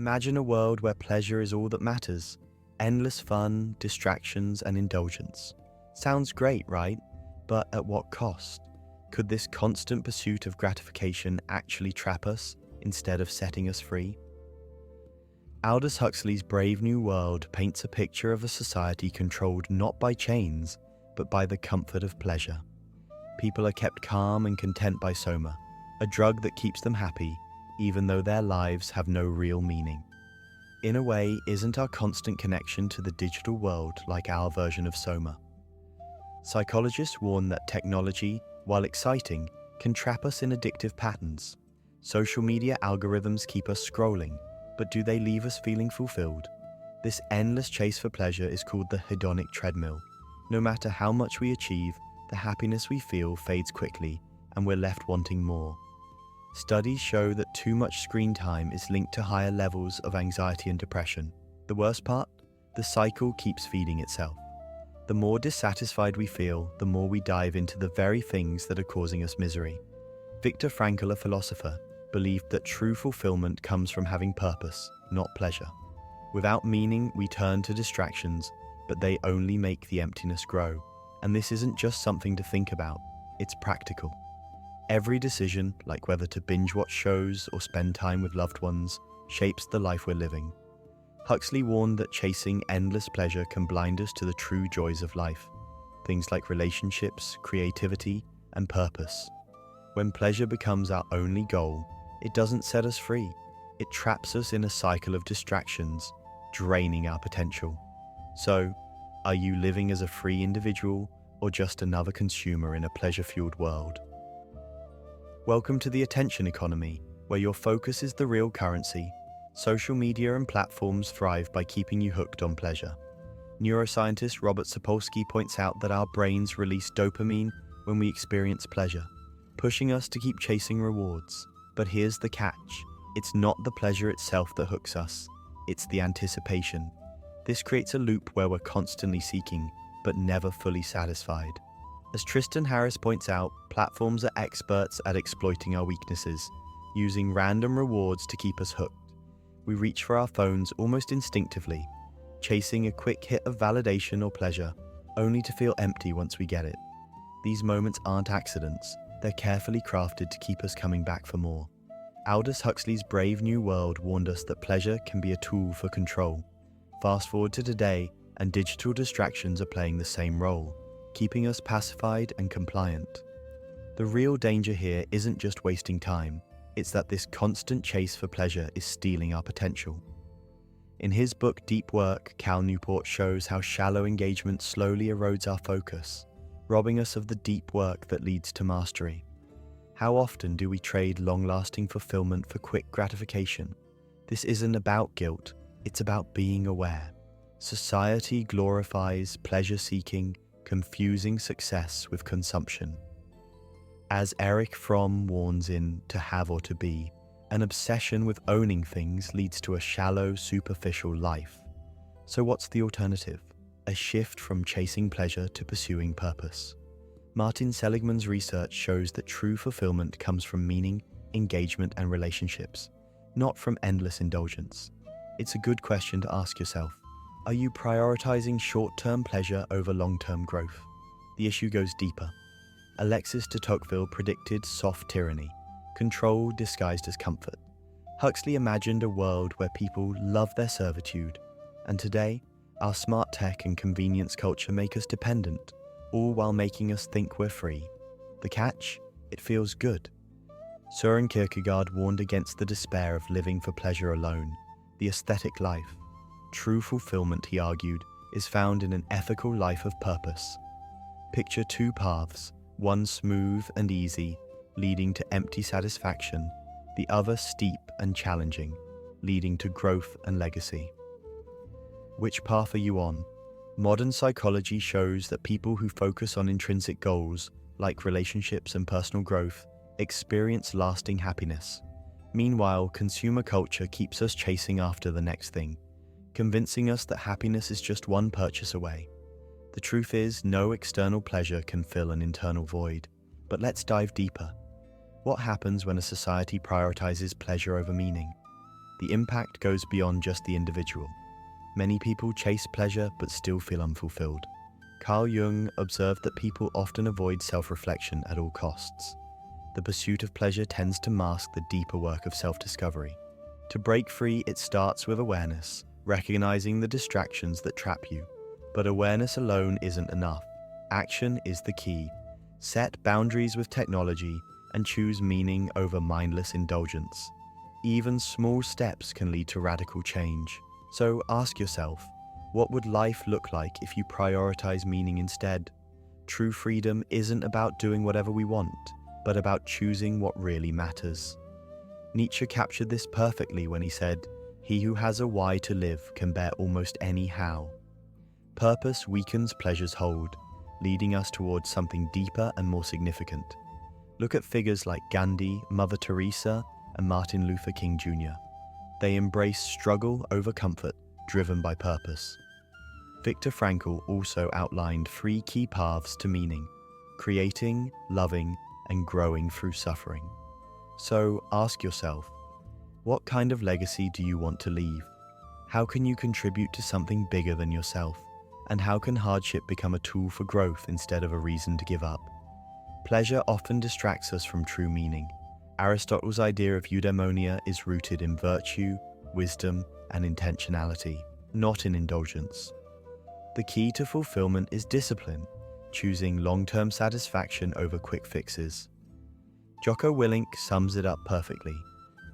Imagine a world where pleasure is all that matters. Endless fun, distractions, and indulgence. Sounds great, right? But at what cost? Could this constant pursuit of gratification actually trap us instead of setting us free? Aldous Huxley's Brave New World paints a picture of a society controlled not by chains, but by the comfort of pleasure. People are kept calm and content by soma, a drug that keeps them happy, even though their lives have no real meaning. In a way, isn't our constant connection to the digital world like our version of soma? Psychologists warn that technology, while exciting, can trap us in addictive patterns. Social media algorithms keep us scrolling, but do they leave us feeling fulfilled? This endless chase for pleasure is called the hedonic treadmill. No matter how much we achieve, the happiness we feel fades quickly, and we're left wanting more. Studies show that too much screen time is linked to higher levels of anxiety and depression. The worst part? The cycle keeps feeding itself. The more dissatisfied we feel, the more we dive into the very things that are causing us misery. Viktor Frankl, a philosopher, believed that true fulfillment comes from having purpose, not pleasure. Without meaning, we turn to distractions, but they only make the emptiness grow. And this isn't just something to think about, it's practical. Every decision, like whether to binge-watch shows or spend time with loved ones, shapes the life we're living. Huxley warned that chasing endless pleasure can blind us to the true joys of life, things like relationships, creativity, and purpose. When pleasure becomes our only goal, it doesn't set us free. It traps us in a cycle of distractions, draining our potential. So, are you living as a free individual or just another consumer in a pleasure-fueled world? Welcome to the attention economy, where your focus is the real currency. Social media and platforms thrive by keeping you hooked on pleasure. Neuroscientist Robert Sapolsky points out that our brains release dopamine when we experience pleasure, pushing us to keep chasing rewards. But here's the catch. It's not the pleasure itself that hooks us, it's the anticipation. This creates a loop where we're constantly seeking, but never fully satisfied. As Tristan Harris points out, platforms are experts at exploiting our weaknesses, using random rewards to keep us hooked. We reach for our phones almost instinctively, chasing a quick hit of validation or pleasure, only to feel empty once we get it. These moments aren't accidents, they're carefully crafted to keep us coming back for more. Aldous Huxley's Brave New World warned us that pleasure can be a tool for control. Fast forward to today, and digital distractions are playing the same role, keeping us pacified and compliant. The real danger here isn't just wasting time, it's that this constant chase for pleasure is stealing our potential. In his book Deep Work, Cal Newport shows how shallow engagement slowly erodes our focus, robbing us of the deep work that leads to mastery. How often do we trade long-lasting fulfillment for quick gratification? This isn't about guilt, it's about being aware. Society glorifies pleasure-seeking, confusing success with consumption. As Erich Fromm warns in To Have or To Be, an obsession with owning things leads to a shallow, superficial life. So what's the alternative? A shift from chasing pleasure to pursuing purpose. Martin Seligman's research shows that true fulfillment comes from meaning, engagement, and relationships, not from endless indulgence. It's a good question to ask yourself. Are you prioritizing short-term pleasure over long-term growth? The issue goes deeper. Alexis de Tocqueville predicted soft tyranny, control disguised as comfort. Huxley imagined a world where people love their servitude, and today, our smart tech and convenience culture make us dependent, all while making us think we're free. The catch? It feels good. Søren Kierkegaard warned against the despair of living for pleasure alone, the aesthetic life. True fulfillment, he argued, is found in an ethical life of purpose. Picture two paths, one smooth and easy, leading to empty satisfaction, the other steep and challenging, leading to growth and legacy. Which path are you on? Modern psychology shows that people who focus on intrinsic goals, like relationships and personal growth, experience lasting happiness. Meanwhile, consumer culture keeps us chasing after the next thing, convincing us that happiness is just one purchase away. The truth is, no external pleasure can fill an internal void. But let's dive deeper. What happens when a society prioritizes pleasure over meaning? the impact goes beyond just the individual. Many people chase pleasure but still feel unfulfilled. Carl Jung observed that people often avoid self-reflection at all costs. The pursuit of pleasure tends to mask the deeper work of self-discovery. To break free, it starts with awareness, recognizing the distractions that trap you. But awareness alone isn't enough. Action is the key. Set boundaries with technology and choose meaning over mindless indulgence. Even small steps can lead to radical change. So ask yourself, what would life look like if you prioritize meaning instead? True freedom isn't about doing whatever we want, but about choosing what really matters. Nietzsche captured this perfectly when he said, "He who has a why to live can bear almost any how." Purpose weakens pleasure's hold, leading us towards something deeper and more significant. Look at figures like Gandhi, Mother Teresa, and Martin Luther King Jr. They embrace struggle over comfort, driven by purpose. Viktor Frankl also outlined 3 key paths to meaning: creating, loving, and growing through suffering. So ask yourself, what kind of legacy do you want to leave? How can you contribute to something bigger than yourself? And how can hardship become a tool for growth instead of a reason to give up? Pleasure often distracts us from true meaning. Aristotle's idea of eudaimonia is rooted in virtue, wisdom, and intentionality, not in indulgence. The key to fulfillment is discipline, choosing long-term satisfaction over quick fixes. Jocko Willink sums it up perfectly.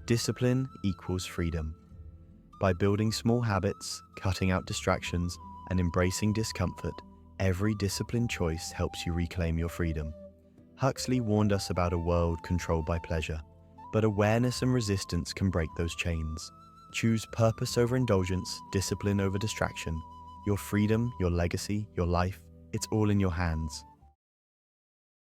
Discipline equals freedom. By building small habits, cutting out distractions, and embracing discomfort, every disciplined choice helps you reclaim your freedom. Huxley warned us about a world controlled by pleasure, but awareness and resistance can break those chains. Choose purpose over indulgence, discipline over distraction. Your freedom, your legacy, your life, it's all in your hands.